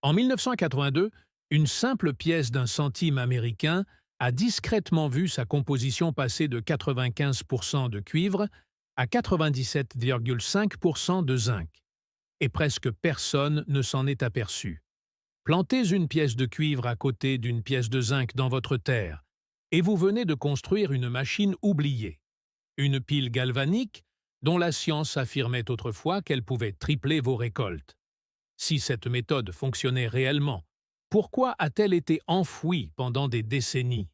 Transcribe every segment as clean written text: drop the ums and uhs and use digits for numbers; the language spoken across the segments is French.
En 1982, une simple pièce d'un centime américain a discrètement vu sa composition passer de 95% de cuivre à 97,5% de zinc, et presque personne ne s'en est aperçu. Plantez une pièce de cuivre à côté d'une pièce de zinc dans votre terre, et vous venez de construire une machine oubliée. Une pile galvanique dont la science affirmait autrefois qu'elle pouvait tripler vos récoltes. Si cette méthode fonctionnait réellement, pourquoi a-t-elle été enfouie pendant des décennies?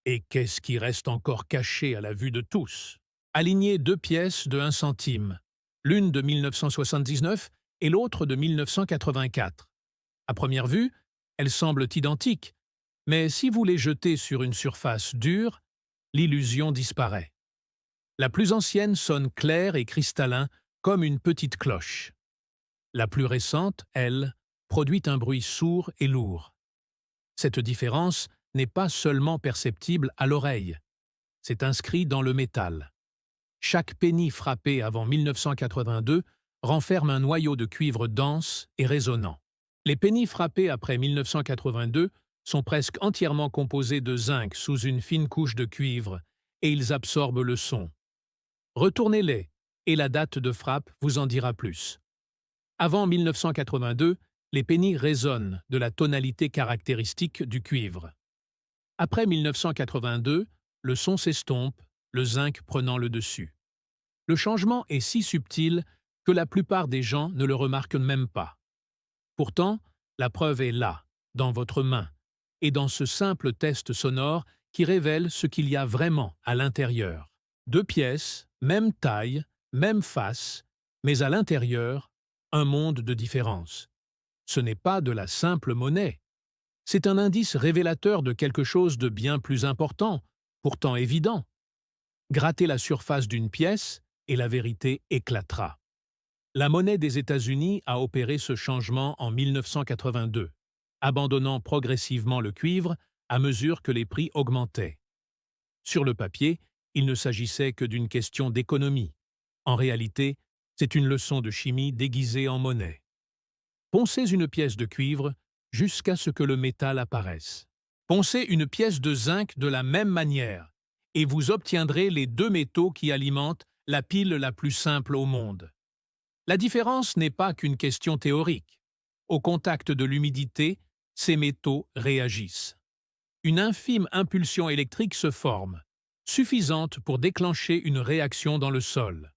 Et qu'est-ce qui reste encore caché à la vue de tous? Alignez deux pièces de 1 centime, l'une de 1979 et l'autre de 1984. À première vue, elles semblent identiques, mais si vous les jetez sur une surface dure, l'illusion disparaît. La plus ancienne sonne clair et cristallin comme une petite cloche. La plus récente, elle, produit un bruit sourd et lourd. Cette différence n'est pas seulement perceptible à l'oreille, c'est inscrit dans le métal. Chaque penny frappé avant 1982 renferme un noyau de cuivre dense et résonnant. Les pennies frappés après 1982 sont presque entièrement composés de zinc sous une fine couche de cuivre, et ils absorbent le son. Retournez-les, et la date de frappe vous en dira plus. Avant 1982, les pennies résonnent de la tonalité caractéristique du cuivre. Après 1982, le son s'estompe, le zinc prenant le dessus. Le changement est si subtil que la plupart des gens ne le remarquent même pas. Pourtant, la preuve est là, dans votre main, et dans ce simple test sonore qui révèle ce qu'il y a vraiment à l'intérieur. Deux pièces, même taille, même face, mais à l'intérieur, un monde de différence. Ce n'est pas de la simple monnaie. C'est un indice révélateur de quelque chose de bien plus important, pourtant évident. Grattez la surface d'une pièce et la vérité éclatera. La monnaie des États-Unis a opéré ce changement en 1982, abandonnant progressivement le cuivre à mesure que les prix augmentaient. Sur le papier, il ne s'agissait que d'une question d'économie. En réalité, c'est une leçon de chimie déguisée en monnaie. Poncez une pièce de cuivre jusqu'à ce que le métal apparaisse. Poncez une pièce de zinc de la même manière, et vous obtiendrez les deux métaux qui alimentent la pile la plus simple au monde. La différence n'est pas qu'une question théorique. Au contact de l'humidité, ces métaux réagissent. Une infime impulsion électrique se forme, suffisante pour déclencher une réaction dans le sol.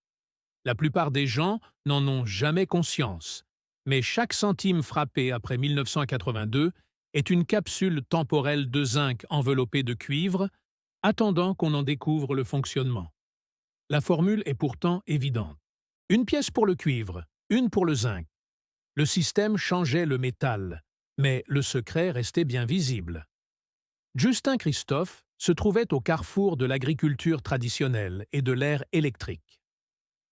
La plupart des gens n'en ont jamais conscience, mais chaque centime frappé après 1982 est une capsule temporelle de zinc enveloppée de cuivre, attendant qu'on en découvre le fonctionnement. La formule est pourtant évidente. Une pièce pour le cuivre, une pour le zinc. Le système changeait le métal, mais le secret restait bien visible. Justin Christophe se trouvait au carrefour de l'agriculture traditionnelle et de l'ère électrique.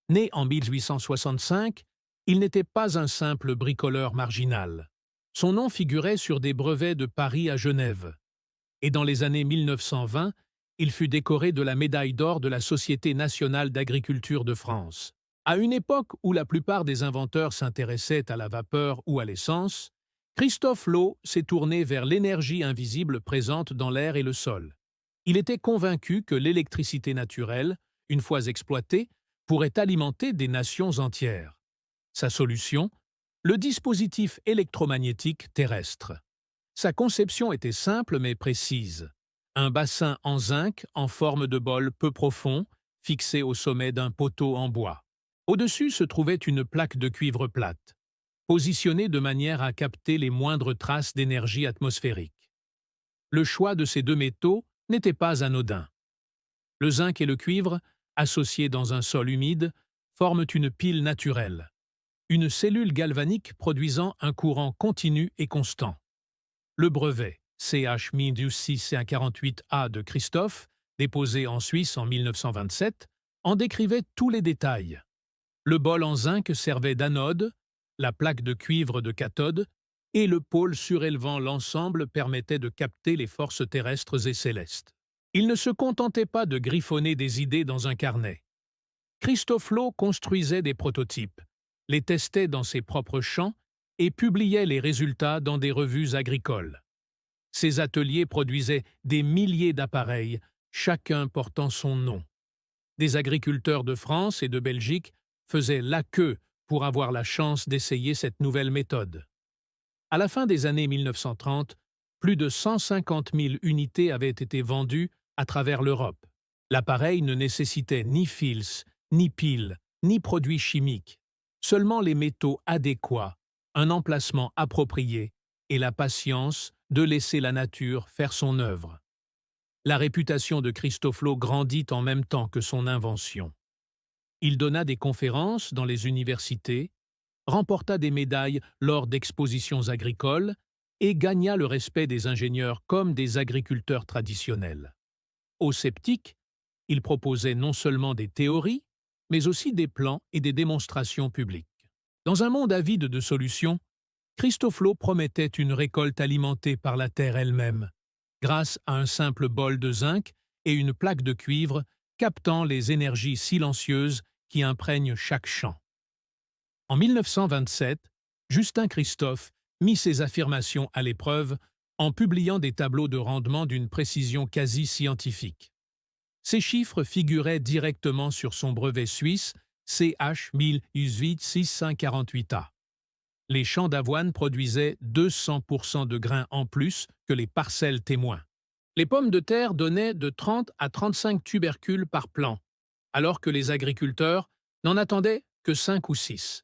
Né en 1865, il n'était pas un simple bricoleur marginal. Son nom figurait sur des brevets de Paris à Genève. Et dans les années 1920, il fut décoré de la médaille d'or de la Société nationale d'agriculture de France. À une époque où la plupart des inventeurs s'intéressaient à la vapeur ou à l'essence, Christophe Lot s'est tourné vers l'énergie invisible présente dans l'air et le sol. Il était convaincu que l'électricité naturelle, une fois exploitée, pourrait alimenter des nations entières. Sa solution? Le dispositif électromagnétique terrestre. Sa conception était simple mais précise. Un bassin en zinc en forme de bol peu profond, fixé au sommet d'un poteau en bois. Au-dessus se trouvait une plaque de cuivre plate, positionnée de manière à capter les moindres traces d'énergie atmosphérique. Le choix de ces deux métaux n'était pas anodin. Le zinc et le cuivre, associés dans un sol humide, forment une pile naturelle, une cellule galvanique produisant un courant continu et constant. Le brevet CH-648A de Christophe, déposé en Suisse en 1927, en décrivait tous les détails. Le bol en zinc servait d'anode, la plaque de cuivre de cathode, et le pôle surélevant l'ensemble permettait de capter les forces terrestres et célestes. Il ne se contentait pas de griffonner des idées dans un carnet. Christophe Lot construisait des prototypes, les testait dans ses propres champs et publiait les résultats dans des revues agricoles. Ces ateliers produisaient des milliers d'appareils, chacun portant son nom. Des agriculteurs de France et de Belgique faisaient la queue pour avoir la chance d'essayer cette nouvelle méthode. À la fin des années 1930, plus de 150 000 unités avaient été vendues à travers l'Europe. L'appareil ne nécessitait ni fils, ni piles, ni produits chimiques, seulement les métaux adéquats, un emplacement approprié et la patience de laisser la nature faire son œuvre. La réputation de Christoflo grandit en même temps que son invention. Il donna des conférences dans les universités, remporta des médailles lors d'expositions agricoles et gagna le respect des ingénieurs comme des agriculteurs traditionnels. Aux sceptiques, il proposait non seulement des théories, mais aussi des plans et des démonstrations publiques. Dans un monde avide de solutions, Christoflo promettait une récolte alimentée par la terre elle-même, grâce à un simple bol de zinc et une plaque de cuivre captant les énergies silencieuses qui imprègnent chaque champ. En 1927, Justin Christophe mit ses affirmations à l'épreuve en publiant des tableaux de rendement d'une précision quasi scientifique. Ces chiffres figuraient directement sur son brevet suisse CH 1008-6548A. Les champs d'avoine produisaient 200% de grains en plus que les parcelles témoins. Les pommes de terre donnaient de 30 à 35 tubercules par plant, alors que les agriculteurs n'en attendaient que 5 ou 6.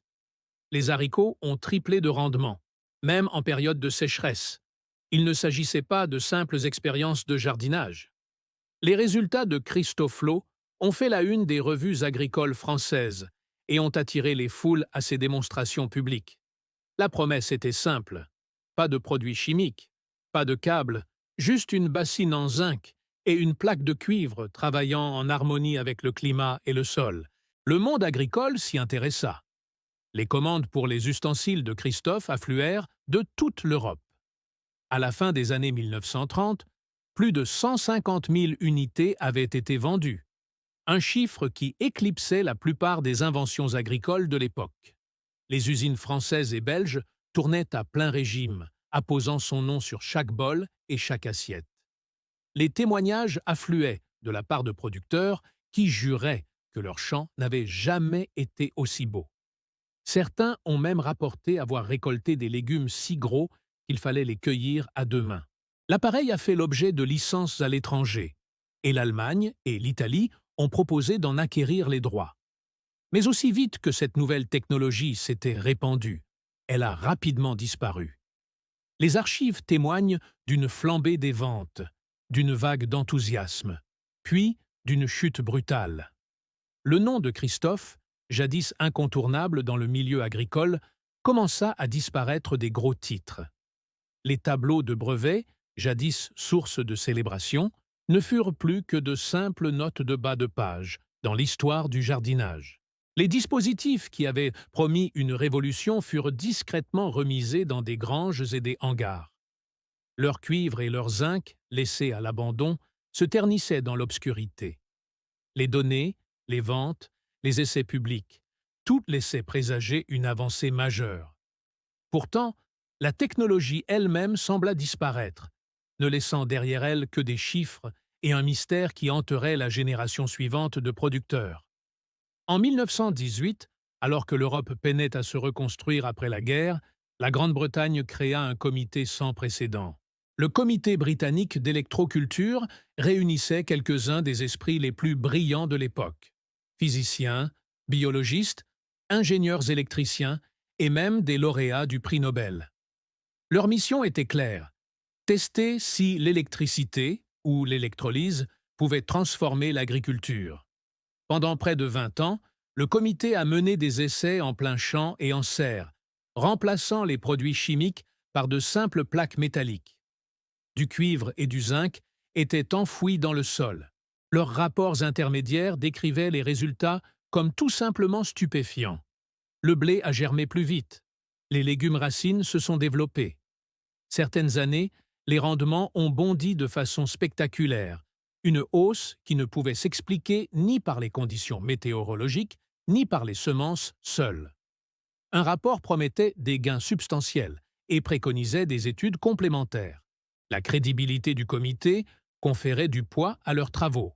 Les haricots ont triplé de rendement, même en période de sécheresse. Il ne s'agissait pas de simples expériences de jardinage. Les résultats de Christoflo ont fait la une des revues agricoles françaises et ont attiré les foules à ses démonstrations publiques. La promesse était simple. Pas de produits chimiques, pas de câbles, juste une bassine en zinc et une plaque de cuivre travaillant en harmonie avec le climat et le sol. Le monde agricole s'y intéressa. Les commandes pour les ustensiles de Christophe affluèrent de toute l'Europe. À la fin des années 1930, plus de 150 000 unités avaient été vendues, un chiffre qui éclipsait la plupart des inventions agricoles de l'époque. Les usines françaises et belges tournaient à plein régime, apposant son nom sur chaque bol et chaque assiette. Les témoignages affluaient de la part de producteurs qui juraient que leurs champs n'avaient jamais été aussi beaux. Certains ont même rapporté avoir récolté des légumes si gros qu'il fallait les cueillir à deux mains. L'appareil a fait l'objet de licences à l'étranger, et l'Allemagne et l'Italie ont proposé d'en acquérir les droits. Mais aussi vite que cette nouvelle technologie s'était répandue, elle a rapidement disparu. Les archives témoignent d'une flambée des ventes, d'une vague d'enthousiasme, puis d'une chute brutale. Le nom de Christophe, jadis incontournable dans le milieu agricole, commença à disparaître des gros titres. Les tableaux de brevets, jadis source de célébration, ne furent plus que de simples notes de bas de page dans l'histoire du jardinage. Les dispositifs qui avaient promis une révolution furent discrètement remisés dans des granges et des hangars. Leur cuivre et leur zinc, laissés à l'abandon, se ternissaient dans l'obscurité. Les données, les ventes, les essais publics, tout laissait présager une avancée majeure. Pourtant, la technologie elle-même sembla disparaître, ne laissant derrière elle que des chiffres et un mystère qui hanterait la génération suivante de producteurs. En 1918, alors que l'Europe peinait à se reconstruire après la guerre, la Grande-Bretagne créa un comité sans précédent. Le Comité britannique d'électroculture réunissait quelques-uns des esprits les plus brillants de l'époque. Physiciens, biologistes, ingénieurs électriciens et même des lauréats du prix Nobel. Leur mission était claire: tester si l'électricité, ou l'électrolyse, pouvait transformer l'agriculture. Pendant près de 20 ans, le comité a mené des essais en plein champ et en serre, remplaçant les produits chimiques par de simples plaques métalliques. Du cuivre et du zinc étaient enfouis dans le sol. Leurs rapports intermédiaires décrivaient les résultats comme tout simplement stupéfiants. Le blé a germé plus vite. Les légumes racines se sont développés. Certaines années, les rendements ont bondi de façon spectaculaire, une hausse qui ne pouvait s'expliquer ni par les conditions météorologiques, ni par les semences seules. Un rapport promettait des gains substantiels et préconisait des études complémentaires. La crédibilité du comité conférait du poids à leurs travaux.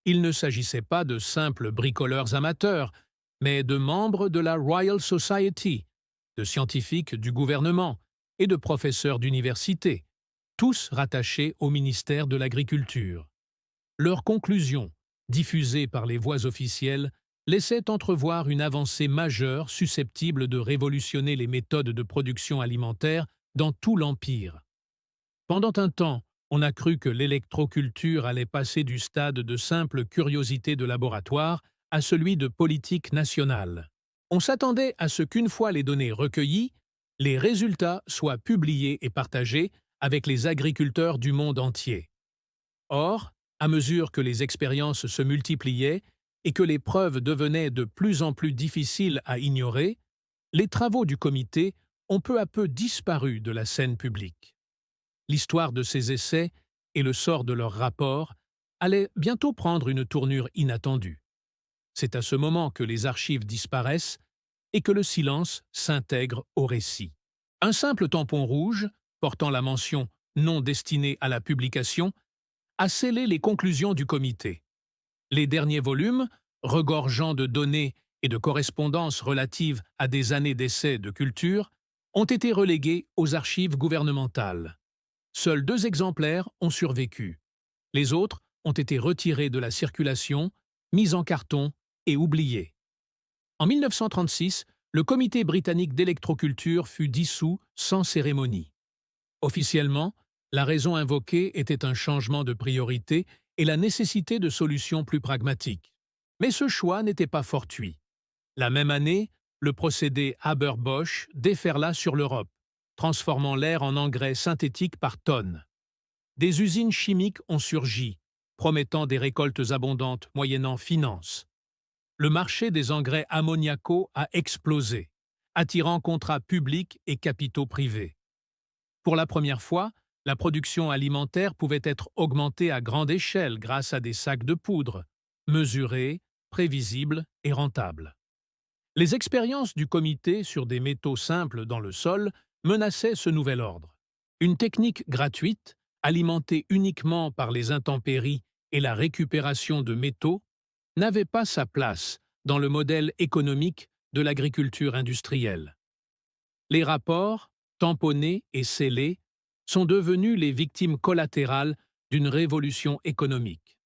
Il ne s'agissait pas de simples bricoleurs amateurs, mais de membres de la Royal Society, de scientifiques du gouvernement et de professeurs d'université, tous rattachés au ministère de l'Agriculture. Leurs conclusions, diffusées par les voies officielles, laissaient entrevoir une avancée majeure susceptible de révolutionner les méthodes de production alimentaire dans tout l'Empire. Pendant un temps, on a cru que l'électroculture allait passer du stade de simple curiosité de laboratoire à celui de politique nationale. On s'attendait à ce qu'une fois les données recueillies, les résultats soient publiés et partagés avec les agriculteurs du monde entier. Or, à mesure que les expériences se multipliaient et que les preuves devenaient de plus en plus difficiles à ignorer, les travaux du comité ont peu à peu disparu de la scène publique. L'histoire de ces essais et le sort de leurs rapports allaient bientôt prendre une tournure inattendue. C'est à ce moment que les archives disparaissent et que le silence s'intègre au récit. Un simple tampon rouge, portant la mention « non destiné à la publication », a scellé les conclusions du comité. Les derniers volumes, regorgeant de données et de correspondances relatives à des années d'essais de culture, ont été relégués aux archives gouvernementales. Seuls 2 exemplaires ont survécu. Les autres ont été retirés de la circulation, mis en carton et oubliés. En 1936, le Comité britannique d'électroculture fut dissous sans cérémonie. Officiellement, la raison invoquée était un changement de priorité et la nécessité de solutions plus pragmatiques. Mais ce choix n'était pas fortuit. La même année, le procédé Haber-Bosch déferla sur l'Europe, transformant l'air en engrais synthétiques par tonnes. Des usines chimiques ont surgi, promettant des récoltes abondantes moyennant finances. Le marché des engrais ammoniacaux a explosé, attirant contrats publics et capitaux privés. Pour la première fois, la production alimentaire pouvait être augmentée à grande échelle grâce à des sacs de poudre, mesurés, prévisibles et rentables. Les expériences du comité sur des métaux simples dans le sol menaçaient ce nouvel ordre. Une technique gratuite, alimentée uniquement par les intempéries et la récupération de métaux, n'avait pas sa place dans le modèle économique de l'agriculture industrielle. Les rapports, tamponnés et scellés, sont devenus les victimes collatérales d'une révolution économique.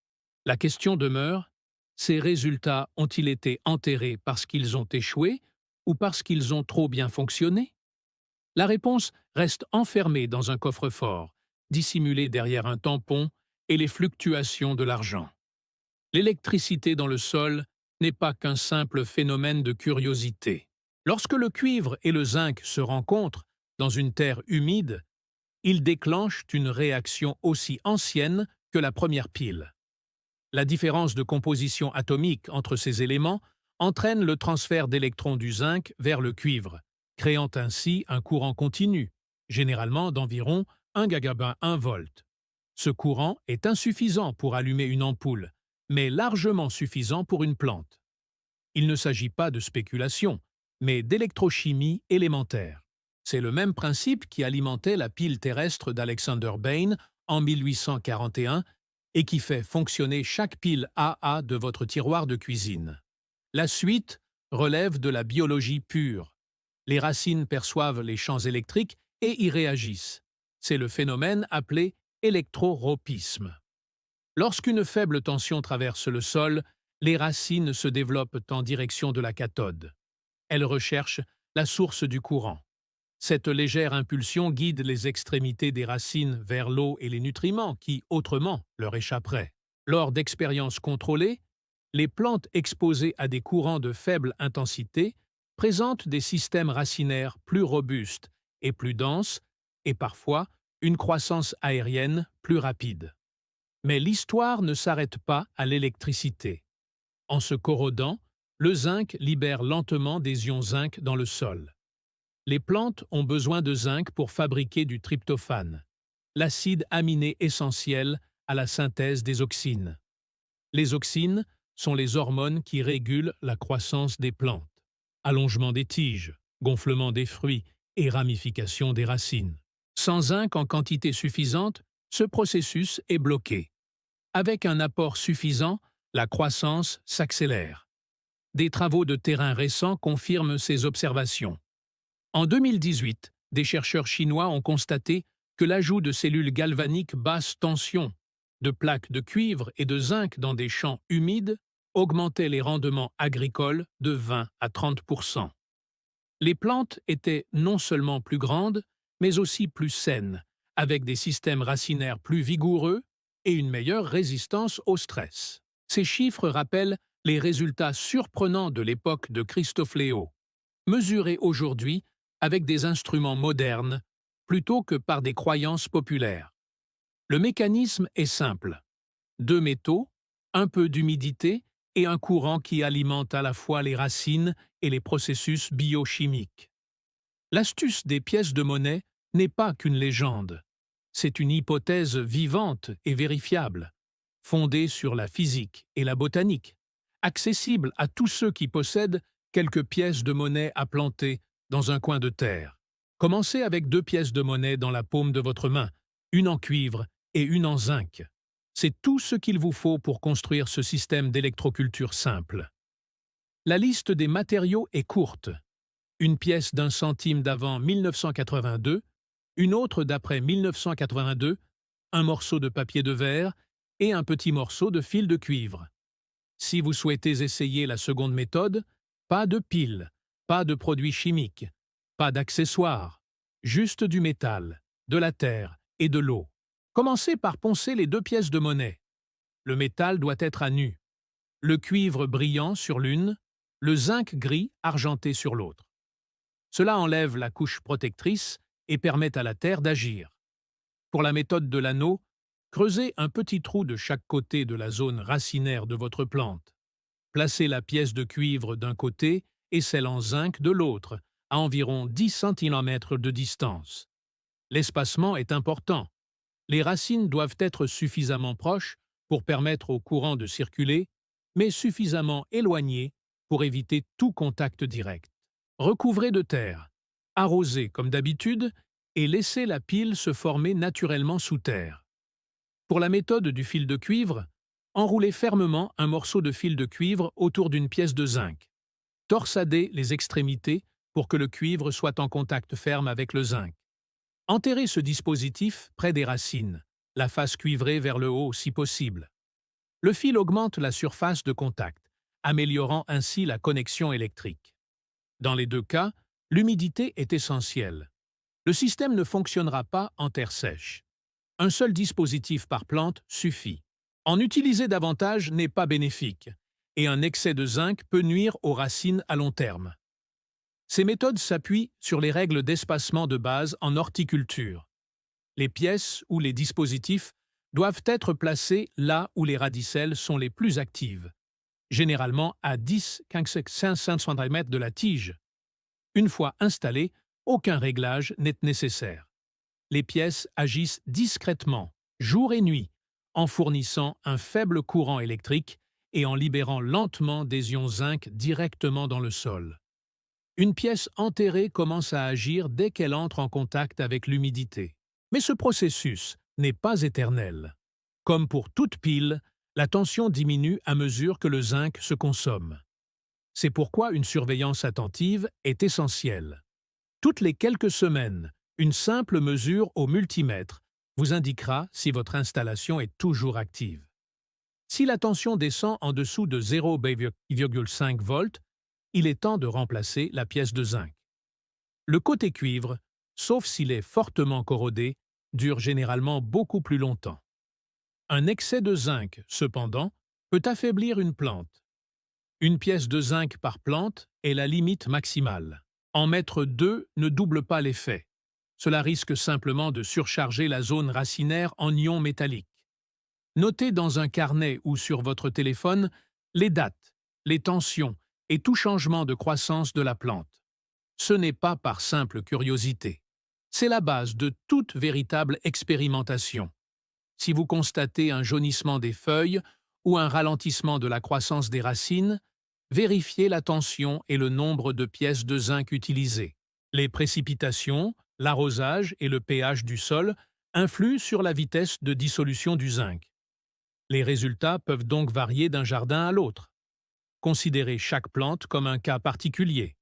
La question demeure, ces résultats ont-ils été enterrés parce qu'ils ont échoué ou parce qu'ils ont trop bien fonctionné? La réponse reste enfermée dans un coffre-fort, dissimulé derrière un tampon et les fluctuations de l'argent. L'électricité dans le sol n'est pas qu'un simple phénomène de curiosité. Lorsque le cuivre et le zinc se rencontrent dans une terre humide, ils déclenchent une réaction aussi ancienne que la première pile. La différence de composition atomique entre ces éléments entraîne le transfert d'électrons du zinc vers le cuivre, créant ainsi un courant continu, généralement d'environ 1 gigabin 1 volt. Ce courant est insuffisant pour allumer une ampoule, mais largement suffisant pour une plante. Il ne s'agit pas de spéculation, mais d'électrochimie élémentaire. C'est le même principe qui alimentait la pile terrestre d'Alexander Bain en 1841 et qui fait fonctionner chaque pile AA de votre tiroir de cuisine. La suite relève de la biologie pure. Les racines perçoivent les champs électriques et y réagissent. C'est le phénomène appelé électroropisme. Lorsqu'une faible tension traverse le sol, les racines se développent en direction de la cathode. Elles recherchent la source du courant. Cette légère impulsion guide les extrémités des racines vers l'eau et les nutriments qui, autrement, leur échapperaient. Lors d'expériences contrôlées, les plantes exposées à des courants de faible intensité présentent des systèmes racinaires plus robustes et plus denses et parfois une croissance aérienne plus rapide. Mais l'histoire ne s'arrête pas à l'électricité. En se corrodant, le zinc libère lentement des ions zinc dans le sol. Les plantes ont besoin de zinc pour fabriquer du tryptophane, l'acide aminé essentiel à la synthèse des auxines. Les auxines sont les hormones qui régulent la croissance des plantes. Allongement des tiges, gonflement des fruits et ramification des racines. Sans zinc en quantité suffisante, ce processus est bloqué. Avec un apport suffisant, la croissance s'accélère. Des travaux de terrain récents confirment ces observations. En 2018, des chercheurs chinois ont constaté que l'ajout de cellules galvaniques basse tension, de plaques de cuivre et de zinc dans des champs humides augmentait les rendements agricoles de 20 à 30%. Les plantes étaient non seulement plus grandes, mais aussi plus saines, avec des systèmes racinaires plus vigoureux et une meilleure résistance au stress. Ces chiffres rappellent les résultats surprenants de l'époque de Christophe Léo, mesurés aujourd'hui avec des instruments modernes plutôt que par des croyances populaires. Le mécanisme est simple. Deux métaux, un peu d'humidité et un courant qui alimente à la fois les racines et les processus biochimiques. L'astuce des pièces de monnaie n'est pas qu'une légende. C'est une hypothèse vivante et vérifiable, fondée sur la physique et la botanique, accessible à tous ceux qui possèdent quelques pièces de monnaie à planter dans un coin de terre. Commencez avec 2 pièces de monnaie dans la paume de votre main, une en cuivre et une en zinc. C'est tout ce qu'il vous faut pour construire ce système d'électroculture simple. La liste des matériaux est courte. Une pièce d'1 centime d'avant 1982, une autre d'après 1982, un morceau de papier de verre et un petit morceau de fil de cuivre. Si vous souhaitez essayer la seconde méthode, pas de piles, pas de produits chimiques, pas d'accessoires, juste du métal, de la terre et de l'eau. Commencez par poncer les 2 pièces de monnaie. Le métal doit être à nu, le cuivre brillant sur l'une, le zinc gris argenté sur l'autre. Cela enlève la couche protectrice et permet à la terre d'agir. Pour la méthode de l'anneau, creusez un petit trou de chaque côté de la zone racinaire de votre plante. Placez la pièce de cuivre d'un côté et celle en zinc de l'autre, à environ 10 cm de distance. L'espacement est important. Les racines doivent être suffisamment proches pour permettre au courant de circuler, mais suffisamment éloignées pour éviter tout contact direct. Recouvrez de terre, arrosez comme d'habitude et laissez la pile se former naturellement sous terre. Pour la méthode du fil de cuivre, enroulez fermement un morceau de fil de cuivre autour d'une pièce de zinc. Torsadez les extrémités pour que le cuivre soit en contact ferme avec le zinc. Enterrez ce dispositif près des racines, la face cuivrée vers le haut si possible. Le fil augmente la surface de contact, améliorant ainsi la connexion électrique. Dans les 2 cas, l'humidité est essentielle. Le système ne fonctionnera pas en terre sèche. Un seul dispositif par plante suffit. En utiliser davantage n'est pas bénéfique, et un excès de zinc peut nuire aux racines à long terme. Ces méthodes s'appuient sur les règles d'espacement de base en horticulture. Les pièces ou les dispositifs doivent être placés là où les radicelles sont les plus actives, généralement à 10-15 cm de la tige. Une fois installées, aucun réglage n'est nécessaire. Les pièces agissent discrètement, jour et nuit, en fournissant un faible courant électrique et en libérant lentement des ions zinc directement dans le sol. Une pièce enterrée commence à agir dès qu'elle entre en contact avec l'humidité. Mais ce processus n'est pas éternel. Comme pour toute pile, la tension diminue à mesure que le zinc se consomme. C'est pourquoi une surveillance attentive est essentielle. Toutes les quelques semaines, une simple mesure au multimètre vous indiquera si votre installation est toujours active. Si la tension descend en dessous de 0,5 volts, il est temps de remplacer la pièce de zinc. Le côté cuivre, sauf s'il est fortement corrodé, dure généralement beaucoup plus longtemps. Un excès de zinc, cependant, peut affaiblir une plante. Une pièce de zinc par plante est la limite maximale. En mettre 2 ne double pas l'effet. Cela risque simplement de surcharger la zone racinaire en ions métalliques. Notez dans un carnet ou sur votre téléphone les dates, les tensions et tout changement de croissance de la plante. Ce n'est pas par simple curiosité. C'est la base de toute véritable expérimentation. Si vous constatez un jaunissement des feuilles ou un ralentissement de la croissance des racines, vérifiez la tension et le nombre de pièces de zinc utilisées. Les précipitations, l'arrosage et le pH du sol influent sur la vitesse de dissolution du zinc. Les résultats peuvent donc varier d'un jardin à l'autre. Considérez chaque plante comme un cas particulier.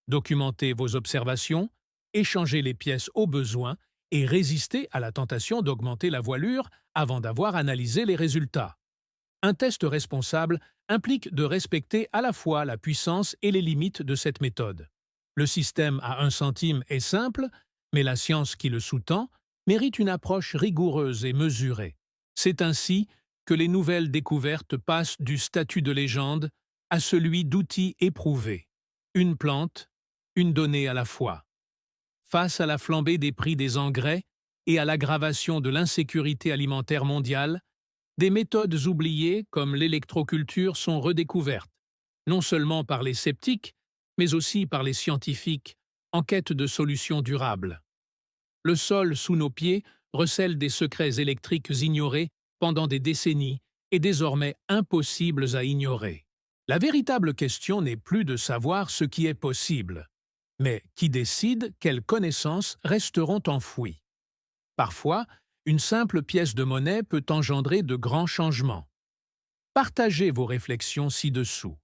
Documentez vos observations, échangez les pièces au besoin et résistez à la tentation d'augmenter la voilure avant d'avoir analysé les résultats. Un test responsable implique de respecter à la fois la puissance et les limites de cette méthode. Le système à 1 centime est simple, mais la science qui le sous-tend mérite une approche rigoureuse et mesurée. C'est ainsi que les nouvelles découvertes passent du statut de légende à celui d'outil éprouvé. Une plante, une donnée à la fois. Face à la flambée des prix des engrais et à l'aggravation de l'insécurité alimentaire mondiale, des méthodes oubliées comme l'électroculture sont redécouvertes, non seulement par les sceptiques, mais aussi par les scientifiques en quête de solutions durables. Le sol sous nos pieds recèle des secrets électriques ignorés pendant des décennies et désormais impossibles à ignorer. La véritable question n'est plus de savoir ce qui est possible, mais qui décide quelles connaissances resteront enfouies. Parfois, une simple pièce de monnaie peut engendrer de grands changements. Partagez vos réflexions ci-dessous.